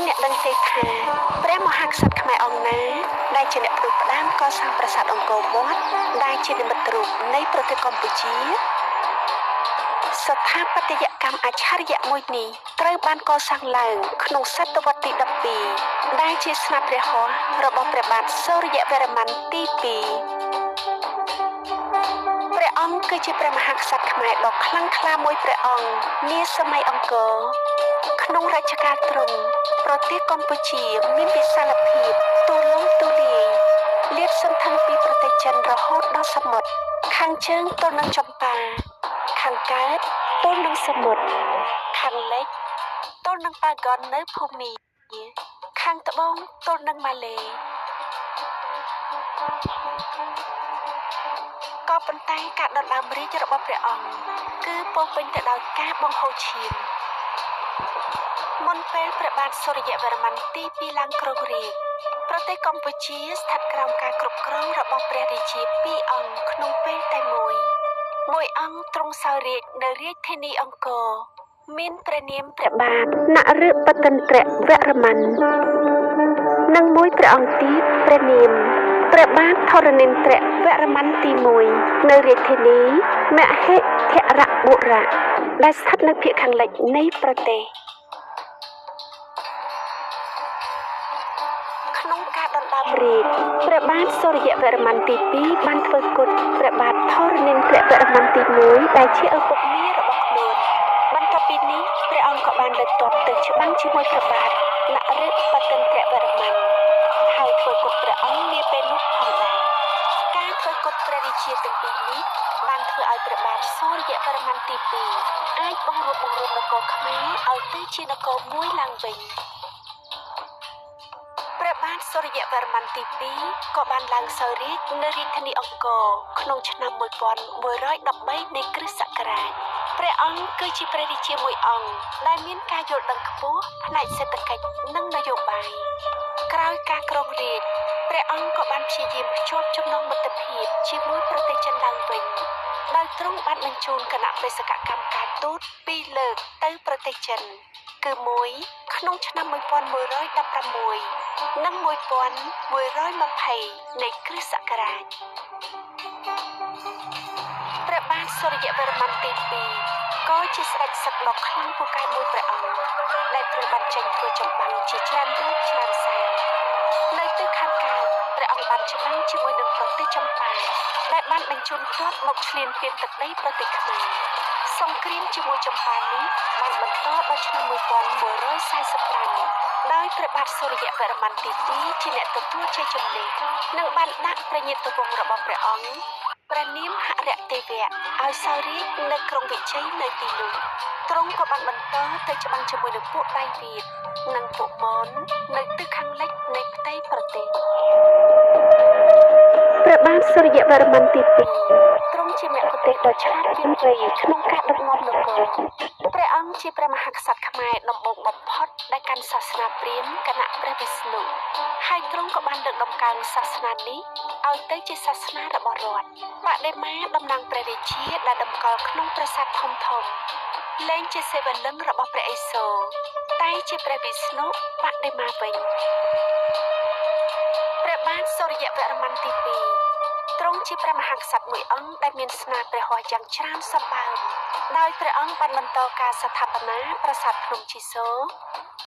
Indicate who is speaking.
Speaker 1: អ្នកដឹងទេថាព្រះមហាក្សត្រខ្មែរអង្គណាដែលជាអ្នកផ្ដួចផ្ដើមកសាងប្រាសាទអង្គរវត្តដែលជានិមិត្តរូបនៃប្រទេសកម្ពុជាស្ថាបត្យកម្មអច្ឆរិយៈមួយនេះត្រូវបានកសាងឡើងក្នុងសតវត្សទី12ដែលជាស្នាព្រះហស្ថរបស់ព្រះបាទសូរ្យវរ្ម័នទី2ព្រះអង្គគឺជាព្រះមហាក្សត្រខ្មែរដ៏ខ្លាំងក្លាមួយព្រះអង្គនាសម័យអង្គរក្នុងរជ្ជកាលទ្រង់ប្រទេសកម្ពុជាមានវិសាលភាពទូលំទូលាយលាតសន្ធឹងពីប្រទេសចិនរហូតដល់សមុទ្រខាងជើងទល់នឹងចម្ប៉ាខាងកើតទល់នឹងសមុទ្រខាងលិចទល់នឹងប៉ាហ្គននៅភូមាខាងត្បូងទល់នឹងម៉ាឡេក៏ប៉ុន្តែការដណ្ដើមរាជរបស់ព្រះអង្គគឺពោរពេញទៅដោយការបង្ហូរឈាមមុនពេលព្រះបាទសូរ្យវរ្ម័នទី2ឡើងគ្រងរាជ្យប្រទេសកម្ពុជាស្ថិតក្រោមការគ្រប់គ្រងរបស់ព្រះរាជា2អង្គក្នុងពេលតែមួយអង្គទ្រង់សោយរាជ្យនៅរាជធានីអង្គរមានព្រះនាមព្រះបាទនរបតន្ត្រវរ្ម័ននិងមួយព្រះអង្គទៀតព្រះនាមព្រះបាទធរណេន្ទ្រវរ្ម័នទី1នៅរាជធានីមហេធរបុរៈដែលស្ថិតនៅភាគខាងលិចនៃប្រទេសក្នុងការដណ្ដើមរាជព្រះបាទសូរ្យវរ្ម័នទី2បានធ្វើគុតព្រះបាទធរណេន្ទ្រវរ្ម័នទី1ដែលជាឪពុកមារបស់ខ្លួនបន្ទាប់ពីនេះព្រះអង្គក៏បានលើកទ័ពទៅច្បាំងជាមួយព្រះបាទនរបតន្ត្រវរ្ម័នហើយធ្វើគុតព្រះអង្គនាពេលនោះផងដែរការធ្វើគុតព្រះរាជាទាំងពីរនេះបានធ្វើឲ្យព្រះបាទសូរ្យវរ្ម័នទី2អាចបង្រួបបង្រួមនគរខ្មែរឲ្យទៅជានគរមួយឡើងវិញព្រះបាទសូរ្យវរ្ម័នទី2ក៏បានឡើងសោយរាជ្យនៅរាជធានីអង្គរក្នុងឆ្នាំ1113នៃគ្រិស្តសករាជព្រះអង្គគឺជាព្រះរាជាមួយអង្គដែលមានការយល់ដឹងខ្ពស់ផ្នែកសេដ្ឋកិច្ចនិងនយោបាយក្រោយការគ្រងរាជ្យព្រះអង្គក៏បានព្យាយាមភ្ជាប់ចំណងមិត្តភាពជាមួយប្រទេសចិនឡើងវិញដោយទ្រង់បានបញ្ជូនគណៈបេសកកម្មការទូត2លើកទៅប្រទេសចិនគឺមួយក្នុងឆ្នាំ1116និង1120នៃគ្រិស្តសករាជព្រះបាទសូរ្យវរ្ម័នទី2ក៏ជាស្ដេចសឹកដ៏ខ្លាំងពូកែមួយព្រះអង្គដែលទ្រង់បានចេញធ្វើចម្បាំងជាច្រើនរូបច្រើនសែននៅទិសខាងកើតព្រះអង្គបានច្បាំងជាមួយនឹងប្រទេសចម្ប៉ាដែលបានបញ្ជូនទ័ពមកឈ្លានពានទឹកដីប្រទេសខ្មែរសង្គ្រាមជាមួយចម្ប៉ានេះបានបន្តដល់ឆ្នាំ1145ដោយព្រះបាទសូរ្យវរ្ម័នទី2ជាអ្នកទទួលជ័យជំនះនិងបានដាក់ព្រះញាតិវង្សរបស់ព្រះអង្គព្រះនាមហរទេវៈឲ្យសោយរាជ្យនៅក្រុងវិជ័យនៅទីនោះទ្រង់ក៏បានបន្តទៅច្បាំងជាមួយនឹងពួកដៃវៀតនិងពួកមននៅទិសខាងលិចនៃផ្ទៃប្រទេសព្រះបាទសូរ្យវរ្ម័នទី2ទ្រង់ជាមគ្គុទ្ទេសក៍ដ៏ឆ្លាតវៃវៃក្នុងការដឹកនាំនគរព្រះអង្គជាព្រះមហាក្សត្រខ្មែរដំបូងបំផុតដែលកាន់សាសនាព្រាហ្មណ៍គណៈព្រះវិស្ណុហើយទ្រង់ក៏បានលើកដំកើងសាសនានេះឲ្យទៅជាសាសនារបស់រដ្ឋបដិមាតំណាងព្រះរាជាដែលតម្កល់ក្នុងប្រាសាទធំលែងជាសេវលឹងរបស់ព្រះឥសូរតែជាព្រះវិស្ណុបដិមាវិញព្រះបាទសូរ្យវរ្ម័នទី2ទ្រង់ជាព្រះមហាក្សត្រមួយអង្គដែលមានស្នាព្រះហស្ថយ៉ាងច្រើនសម្បើមដោយព្រះអង្គបានបន្តការស្ថាបនាប្រាសាទភ្នំជីសូរ